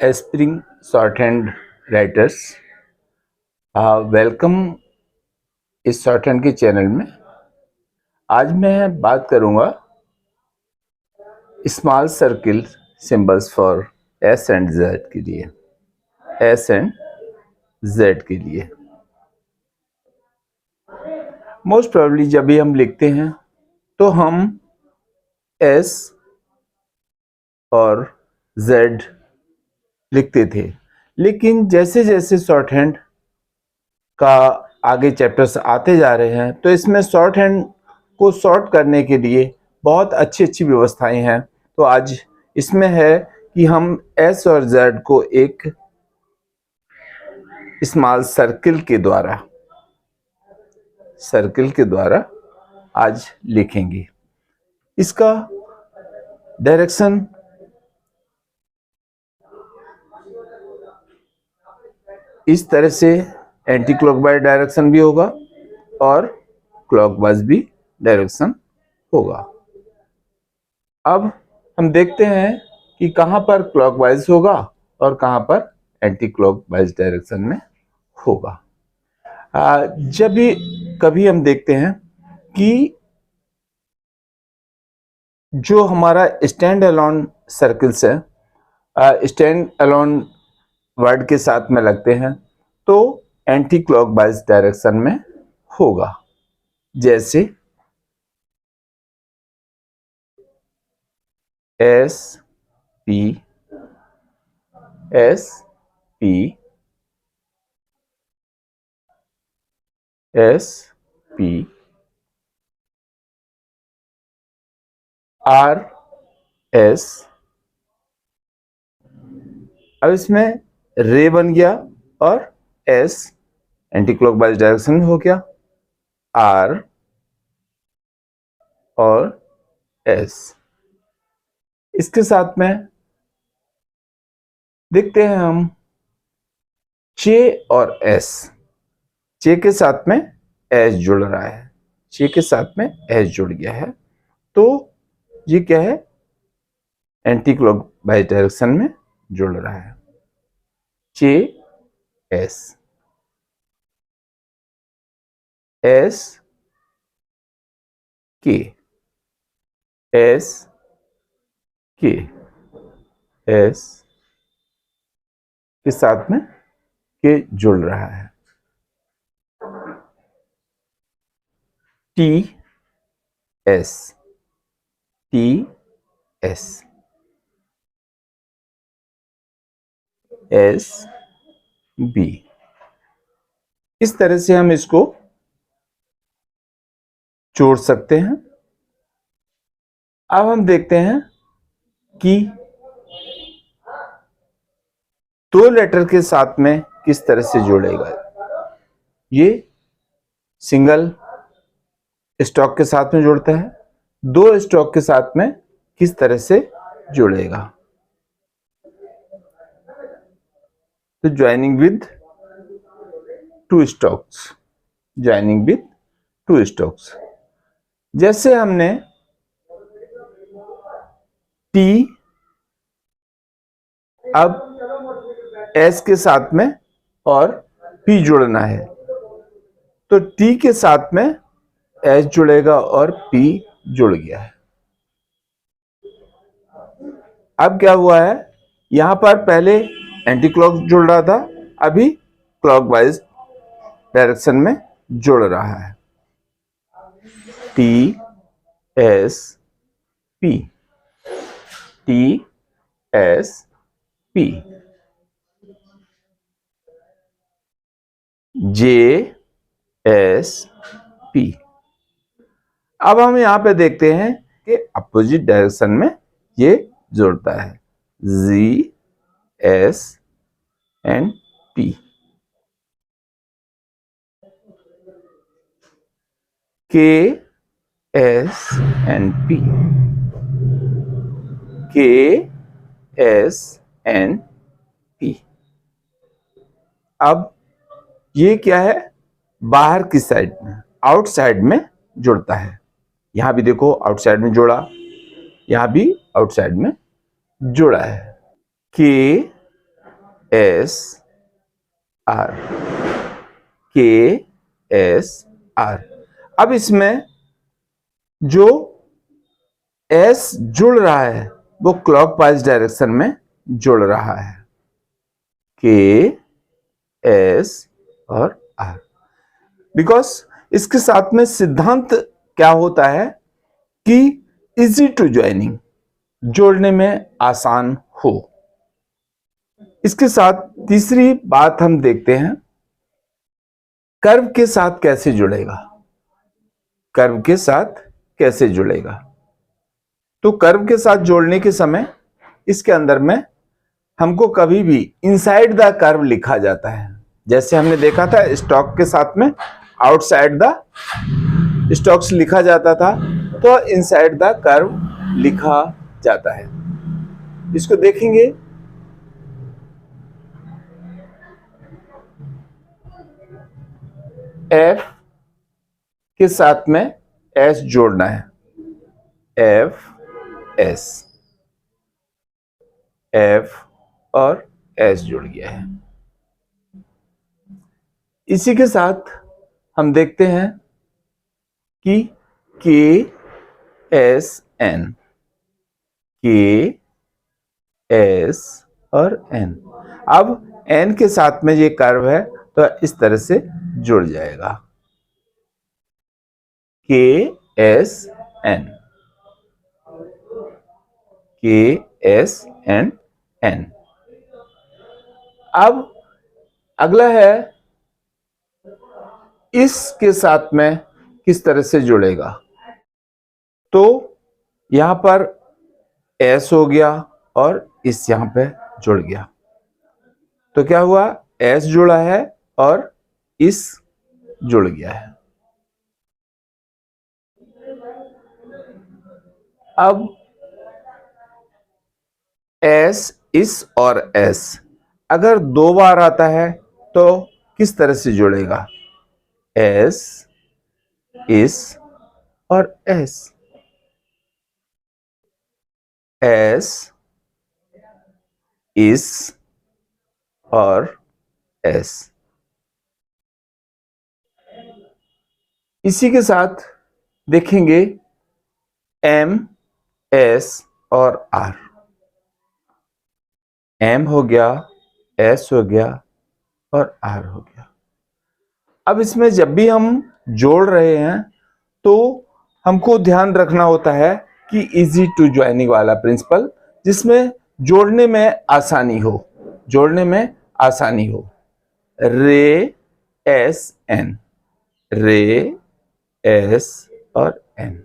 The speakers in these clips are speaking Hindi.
एस्पिरिंग शॉर्टहैंड राइटर्स, वेलकम इस शॉर्टहैंड के चैनल में। आज मैं बात करूंगा small circle symbols for S and Z के लिए। एस एंड जेड के लिए मोस्ट प्रोबेबली जब भी हम लिखते हैं तो हम एस और जेड लिखते थे, लेकिन जैसे जैसे शॉर्टहैंड का आगे चैप्टर्स आते जा रहे हैं तो इसमें शॉर्ट हैंड को शॉर्ट करने के लिए बहुत अच्छी अच्छी व्यवस्थाएं हैं। तो आज इसमें है कि हम एस और जेड को एक स्मॉल सर्किल के द्वारा आज लिखेंगे। इसका डायरेक्शन इस तरह से एंटी क्लॉकवाइज डायरेक्शन भी होगा और क्लॉकवाइज भी डायरेक्शन होगा। अब हम देखते हैं कि कहां पर क्लॉकवाइज होगा और कहां पर एंटी क्लॉकवाइज डायरेक्शन में होगा। जब भी कभी हम देखते हैं कि जो हमारा स्टैंड अलोन सर्किल्स है, स्टैंड अलोन वर्ड के साथ में लगते हैं तो एंटी क्लॉकवाइज डायरेक्शन में होगा। जैसे S P S P S P R S. अब इसमें रे बन गया और एस एंटी क्लॉकवाइज डायरेक्शन में हो गया, आर और एस। इसके साथ में देखते हैं हम चे और एस। चे के साथ में एस जुड़ रहा है, चे के साथ में एस जुड़ गया है, तो ये क्या है, एंटी क्लॉकवाइज डायरेक्शन में जुड़ रहा है। चे S S K S K S के साथ में के जुड़ रहा है। T S T S S B. इस तरह से हम इसको जोड़ सकते हैं। अब हम देखते हैं कि दो लेटर के साथ में किस तरह से जोड़ेगा। ये सिंगल स्टॉक के साथ में जोड़ता है, दो स्टॉक के साथ में किस तरह से जोड़ेगा। तो joining with two stocks, joining with two stocks. जैसे हमने टी अब एस के साथ में और पी जोड़ना है, तो टी के साथ में एस जुड़ेगा और पी जुड़ गया है। अब क्या हुआ है, यहां पर पहले एंटी क्लॉक जुड़ रहा था, अभी क्लॉकवाइज डायरेक्शन में जुड़ रहा है। T S P, T S P, जे एस पी। अब हम यहां पे देखते हैं कि अपोजिट डायरेक्शन में ये जुड़ता है, जी एस एंड पी। के एस एंड पी, के एस एंड पी। अब ये क्या है, बाहर की साइड में, आउटसाइड में जुड़ता है। यहां भी देखो आउटसाइड में जोड़ा, यहां भी आउटसाइड में जुड़ा है। के एस आर, के एस आर। अब इसमें जो एस जुड़ रहा है वो क्लॉकवाइज डायरेक्शन में जुड़ रहा है, के एस और आर। बिकॉज इसके साथ में सिद्धांत क्या होता है कि इजी टू ज्वाइनिंग, जोड़ने में आसान हो। इसके साथ तीसरी बात हम देखते हैं, कर्व के साथ कैसे जुड़ेगा। कर्व के साथ कैसे जुड़ेगा, तो कर्व के साथ जोड़ने के समय इसके अंदर में हमको कभी भी इनसाइड द कर्व लिखा जाता है। जैसे हमने देखा था स्टॉक के साथ में आउटसाइड द स्टॉक्स लिखा जाता था, तो इनसाइड द कर्व लिखा जाता है। इसको देखेंगे, एफ के साथ में एस जोड़ना है, एफ एस, एफ और एस जुड़ गया है। इसी के साथ हम देखते हैं कि के एस एन, के एस और एन। अब एन के साथ में ये कर्व है तो इस तरह से जुड़ जाएगा, के एस एन, के एस एन एन। अब अगला है इसके साथ में किस तरह से जुड़ेगा, तो यहां पर एस हो गया और इस यहां पे जुड़ गया, तो क्या हुआ, एस जुड़ा है और इस जुड़ गया है। अब एस, इस और एस अगर दो बार आता है तो किस तरह से जुड़ेगा, एस, इस और एस, एस, इस और एस। इसी के साथ देखेंगे एम, एस और आर। एम हो गया, एस हो गया और आर हो गया। अब इसमें जब भी हम जोड़ रहे हैं तो हमको ध्यान रखना होता है कि इजी टू ज्वाइनिंग वाला प्रिंसिपल, जिसमें जोड़ने में आसानी हो, जोड़ने में आसानी हो। रे एस एन, रे एस और एन।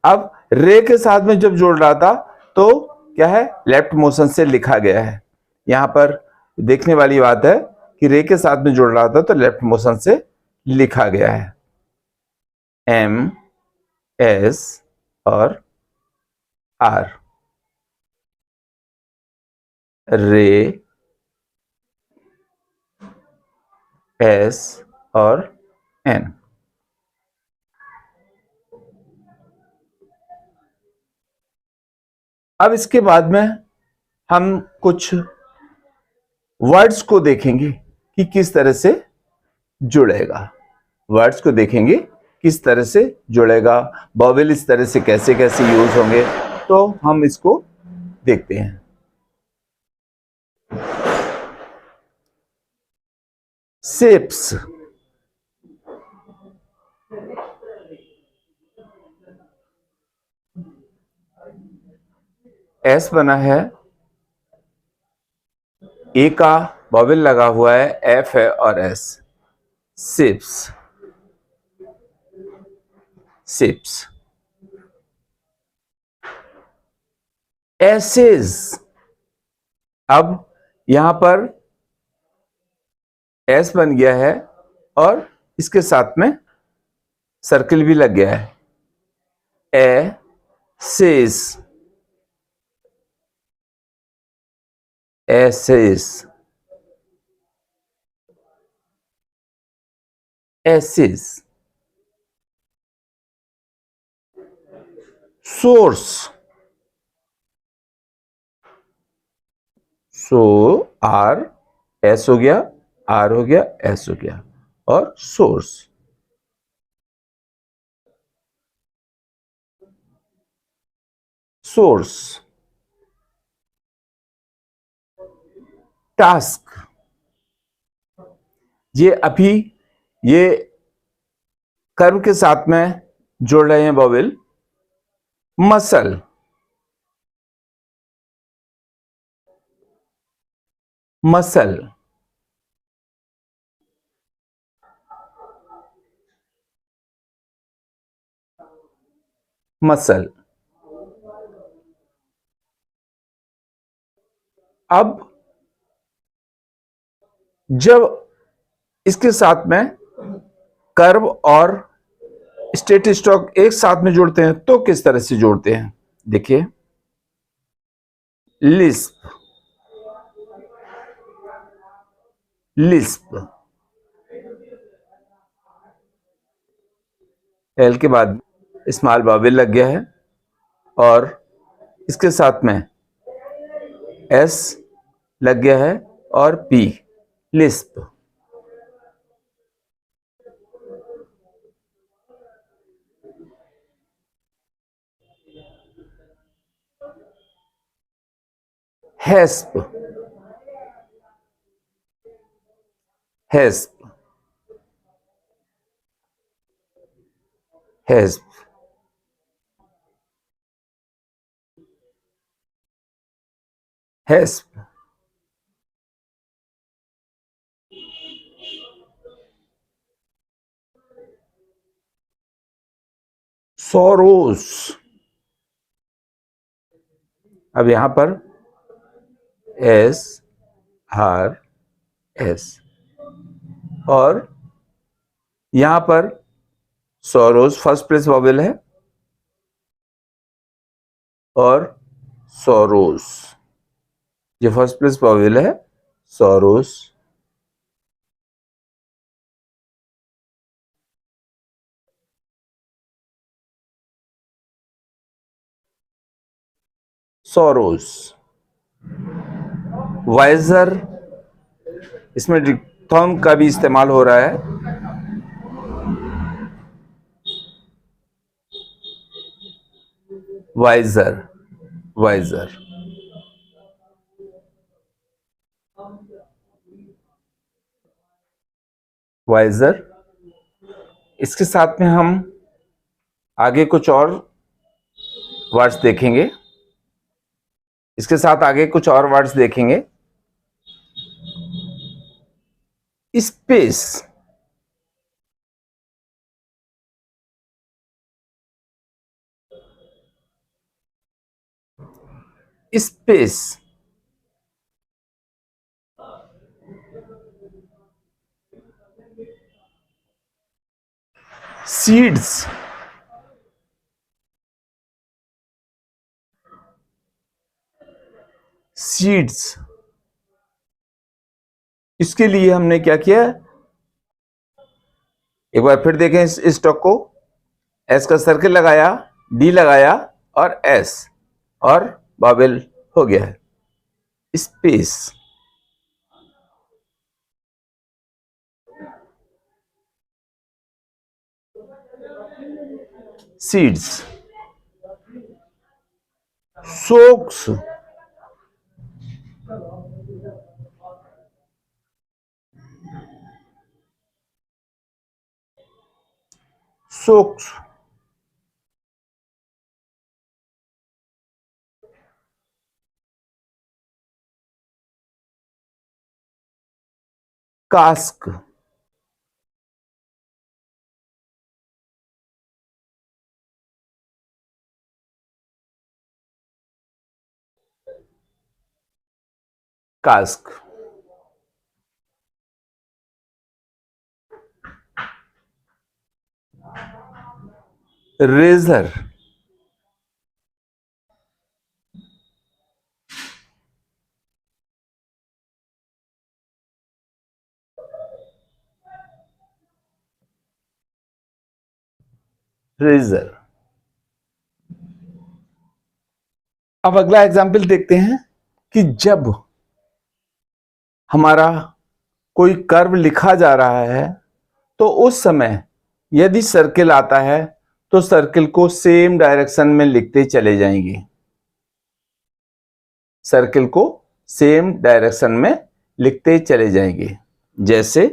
अब रे के साथ में जब जोड़ रहा था तो क्या है, लेफ्ट मोशन से लिखा गया है। यहां पर देखने वाली बात है कि रे के साथ में जोड़ रहा था तो लेफ्ट मोशन से लिखा गया है, एम, एस और आर, रे एस और एन। अब इसके बाद में हम कुछ वर्ड्स को देखेंगे कि किस तरह से जुड़ेगा। वर्ड्स को देखेंगे किस तरह से जुड़ेगा, वॉवेल इस तरह से कैसे कैसे यूज होंगे, तो हम इसको देखते हैं। शेप्स, एस बना है, ए का वॉवेल लगा हुआ है, एफ है और एस, शेप्स, शेप्स। एसेज, अब यहां पर एस बन गया है और इसके साथ में सर्किल भी लग गया है, ए सेज, एसेज, एसेज। सोर्स, सो आर, एस हो गया, आर हो गया, एस हो गया, और सोर्स। सोर्स। टास्क, ये अभी ये कर्व के साथ में जोड़ रहे हैं वॉवेल। Muscle, muscle, muscle. अब जब इसके साथ में कर्व और स्टेट स्टॉक एक साथ में जोड़ते हैं तो किस तरह से जोड़ते हैं, देखिए। लिस्प, लिस्प, एल के बाद स्मॉल वावेल लग गया है और इसके साथ में एस लग गया है और पी, लिस्प। हेस्प, हेस्प, हेस्प। हेस्प, सोरोस। अब यहां पर एस, आर, एस, और यहां पर सोरोस फर्स्ट प्लेस वॉवेल है और सोरोस ये फर्स्ट प्लेस वॉवेल है, सोरोस। सोरोस। वाइजर, इसमें डिप्थोंग का भी इस्तेमाल हो रहा है। Wiser, wiser, wiser. इसके साथ में हम आगे कुछ और वर्ड्स देखेंगे, इसके साथ आगे कुछ और वर्ड्स देखेंगे। Space, space, seeds, seeds. इसके लिए हमने क्या किया, एक बार फिर देखें इस स्टॉक को। एस का सर्किल लगाया, डी लगाया और एस, और बाबेल हो गया है। Space, seeds, socks, socks, cask, cask. Razor, razor. अब अगला एग्जाम्पल देखते हैं कि जब हमारा कोई कर्व लिखा जा रहा है तो उस समय यदि सर्किल आता है तो सर्किल को सेम डायरेक्शन में लिखते चले जाएंगे। सर्किल को सेम डायरेक्शन में लिखते चले जाएंगे। जैसे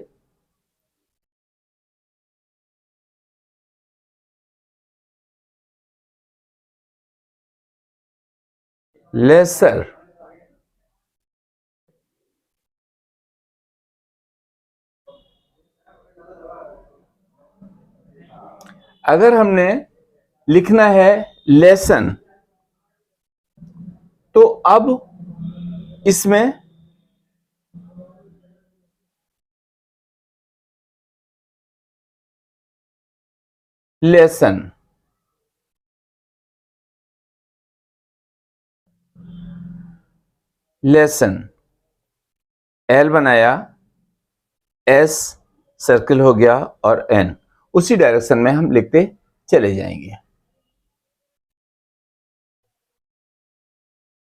लेसर, अगर हमने लिखना है लेसन तो अब इसमें लेसन, लेसन एल बनाया, एस सर्किल हो गया और एन उसी डायरेक्शन में हम लिखते चले जाएंगे।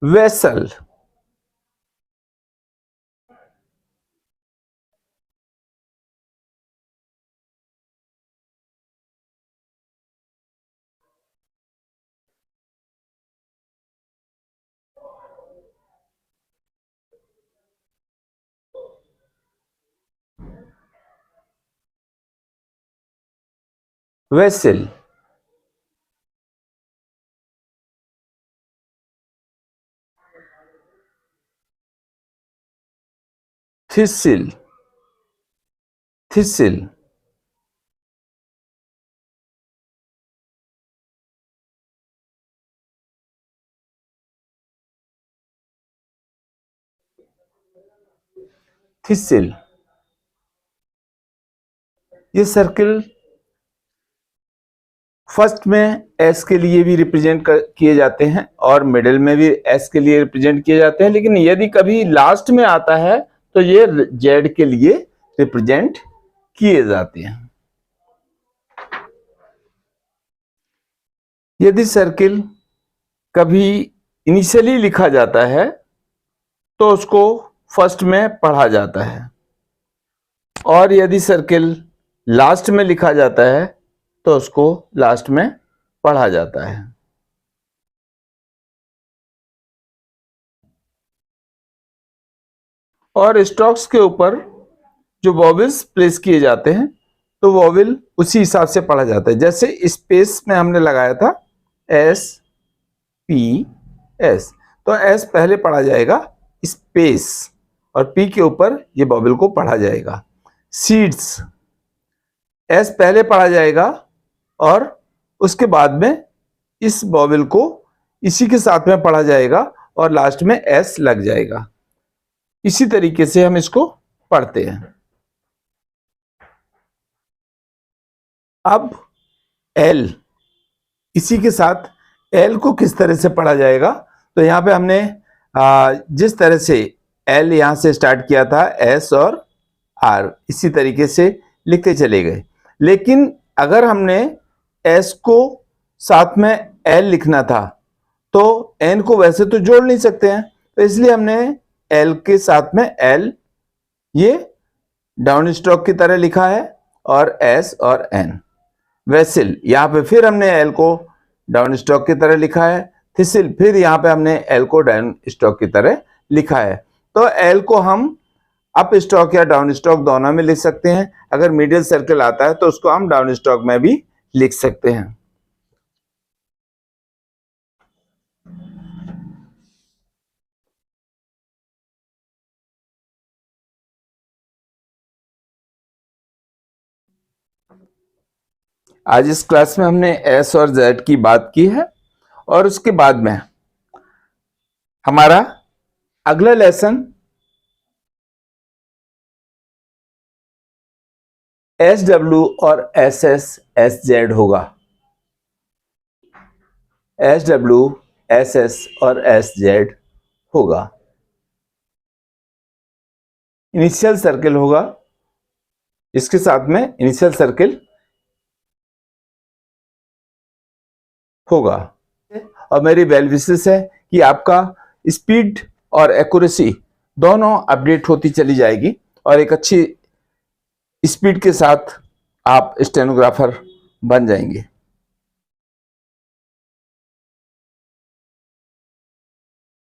Vessel, vessel, thistle, thistle, thistle. ये सर्किल फर्स्ट में एस के लिए भी रिप्रेजेंट किए जाते हैं और मिडिल में भी एस के लिए रिप्रेजेंट किए जाते हैं, लेकिन यदि कभी लास्ट में आता है तो ये जेड के लिए रिप्रेजेंट किए जाते हैं। यदि सर्किल कभी इनिशियली लिखा जाता है तो उसको फर्स्ट में पढ़ा जाता है, और यदि सर्किल लास्ट में लिखा जाता है तो उसको लास्ट में पढ़ा जाता है। और स्टॉक्स के ऊपर जो वॉवेल्स प्लेस किए जाते हैं तो वॉवेल उसी हिसाब से पढ़ा जाता है। जैसे स्पेस में हमने लगाया था एस पी एस, तो एस पहले पढ़ा जाएगा स्पेस और पी के ऊपर ये वॉवेल को पढ़ा जाएगा। सीड्स, एस पहले पढ़ा जाएगा और उसके बाद में इस वॉवेल को इसी के साथ में पढ़ा जाएगा और लास्ट में एस लग जाएगा। इसी तरीके से हम इसको पढ़ते हैं। अब एल, इसी के साथ एल को किस तरह से पढ़ा जाएगा, तो यहां पे हमने जिस तरह से एल यहां से स्टार्ट किया था एस और आर इसी तरीके से लिखते चले गए। लेकिन अगर हमने एस को साथ में एल लिखना था तो एन को वैसे तो जोड़ नहीं सकते हैं, तो इसलिए हमने एल के साथ में एल ये डाउन स्ट्रोक की तरह लिखा है और एस और एन। वेसिल, यहां पे फिर हमने एल को डाउन स्ट्रोक की तरह लिखा है। थिसिल, फिर यहां पे हमने एल को डाउन स्ट्रोक की तरह लिखा है। तो एल को हम अप स्ट्रोक या डाउन स्ट्रोक दोनों में लिख सकते हैं। अगर मिडिल सर्किल आता है तो उसको हम डाउन स्ट्रोक में भी लिख सकते हैं। आज इस क्लास में हमने एस और जेड की बात की है और उसके बाद में हमारा अगला लेसन एस डब्ल्यू और एस एस एस जेड होगा। एस डब्ल्यू एस एस और एस जेड होगा। इनिशियल सर्किल होगा, इसके साथ में इनिशियल सर्किल होगा। और मेरी वेल विशेस है कि आपका स्पीड और एक्यूरेसी दोनों अपडेट होती चली जाएगी और एक अच्छी स्पीड के साथ आप स्टेनोग्राफर बन जाएंगे।